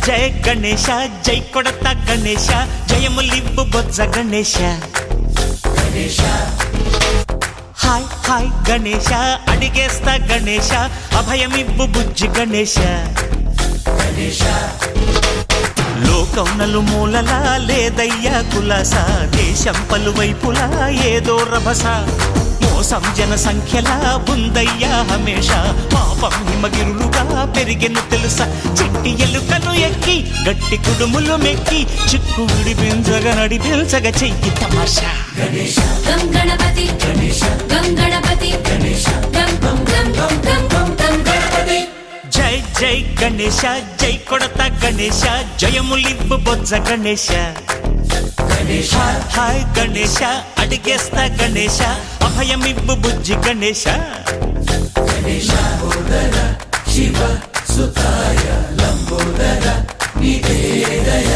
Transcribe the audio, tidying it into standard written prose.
జయ గణేశ జై కొడత గణేశ జయములివ్వు బొజ్జ Ganesha hi hi Ganesha అడిగేస్తా Ganesha అభయమివ్వు బుజ్జి గణేశ లోకం నలుమూలలా లేదయ్యా కులాస దేశం పలువైపులా ఏదో రభస మోసం జన సంఖ్యలా ఉందయ్యా హమేష పాపం హిమగిరులుగా పెరిగెను తెలుసా చిట్టి ఎలుకలు ఎక్కి గట్టి కుడుములు మెక్కి చిక్కు విడిపించగా నడిపించగా చెయ్యి తమాషా గం గణపతి గం గణపతి గం గం గం గం గం గం గం గణపతి జై జై గణేశ జై కొడత గణేశ జయములివ్వు బొజ్జ గణేశ హాయ్ గణేశ అడిగేస్తా గణేశ అభయమివ్వు బుజ్జి గణేశ శివ సుతాయ లంబోదర నివేదయ